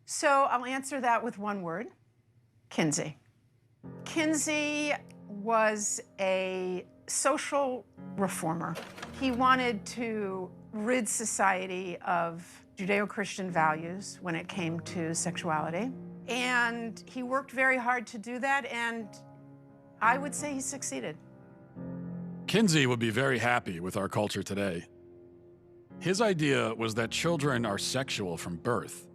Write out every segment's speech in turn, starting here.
So I'll answer that with one word: Kinsey. Kinsey was a social reformer. He wanted to rid society of Judeo-Christian values when it came to sexuality. And he worked very hard to do that, and I would say he succeeded. Kinsey would be very happy with our culture today. His idea was that children are sexual from birth,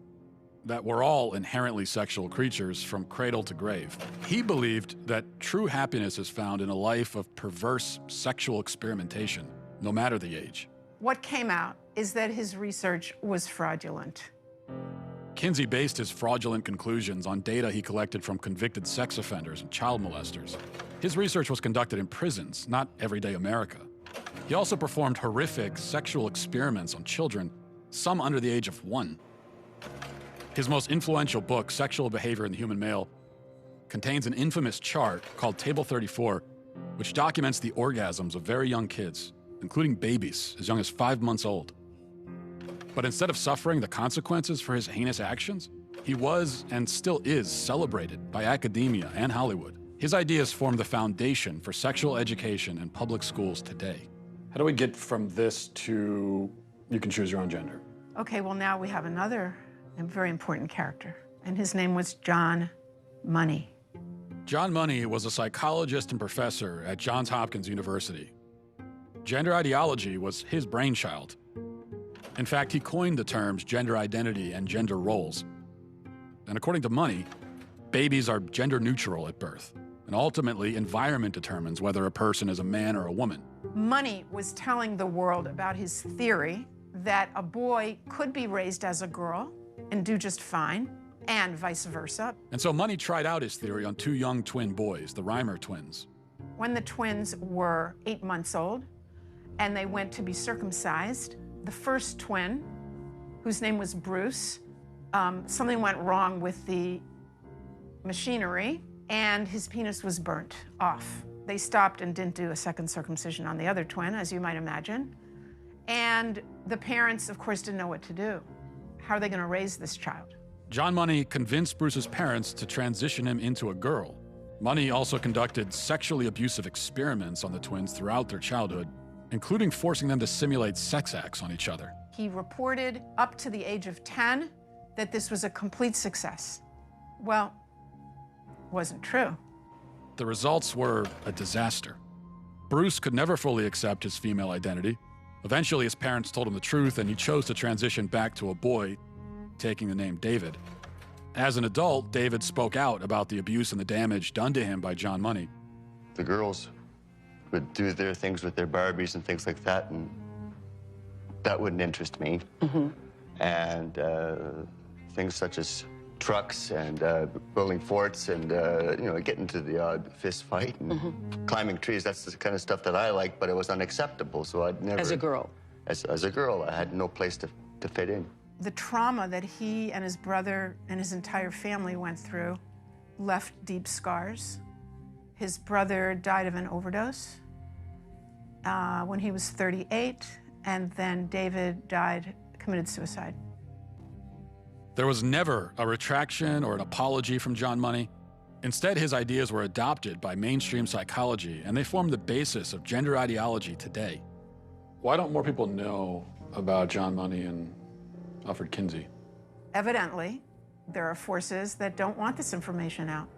that we're all inherently sexual creatures from cradle to grave. He believed that true happiness is found in a life of perverse sexual experimentation, no matter the age. What came out is that his research was fraudulent. Kinsey based his fraudulent conclusions on data he collected from convicted sex offenders and child molesters. His research was conducted in prisons, not everyday America. He also performed horrific sexual experiments on children, some under the age of 1. His most influential book, Sexual Behavior in the Human Male, contains an infamous chart called Table 34, which documents the orgasms of very young kids, including babies as young as 5 months old. But instead of suffering the consequences for his heinous actions, he was and still is celebrated by academia and Hollywood. His ideas form the foundation for sexual education in public schools today. How do we get from this to you can choose your own gender? Okay, well, now we have another very important character, and his name was John Money. John Money was a psychologist and professor at Johns Hopkins University. Gender ideology was his brainchild. In fact, he coined the terms gender identity and gender roles. And according to Money, babies are gender neutral at birth, and ultimately environment determines whether a person is a man or a woman. Money was telling the world about his theory that a boy could be raised as a girl and do just fine, and vice versa. And so Money tried out his theory on 2 young twin boys, the Reimer twins. When the twins were 8 months old and they went to be circumcised, the first twin, whose name was Bruce, something went wrong with the machinery and his penis was burnt off. They stopped and didn't do a second circumcision on the other twin, as you might imagine. And the parents, of course, didn't know what to do. How are they going to raise this child? John Money convinced Bruce's parents to transition him into a girl. Money also conducted sexually abusive experiments on the twins throughout their childhood, including forcing them to simulate sex acts on each other. He reported up to the age of 10 that this was a complete success. Well, wasn't true. The results were a disaster. Bruce could never fully accept his female identity. Eventually, his parents told him the truth, and he chose to transition back to a boy, taking the name David. As an adult, David spoke out about the abuse and the damage done to him by John Money. The girls would do their things with their Barbies and things like that, and that wouldn't interest me. Mm-hmm. And things such as trucks and building forts and, you know, getting to the odd fist fight and climbing trees, that's the kind of stuff that I like, but it was unacceptable, so I'd never... As a girl? As a girl, I had no place to fit in. The trauma that he and his brother and his entire family went through left deep scars. His brother died of an overdose when he was 38, and then David committed suicide. There was never a retraction or an apology from John Money. Instead, his ideas were adopted by mainstream psychology, and they form the basis of gender ideology today. Why don't more people know about John Money and Alfread Kinsy? Evidently, there are forces that don't want this information out.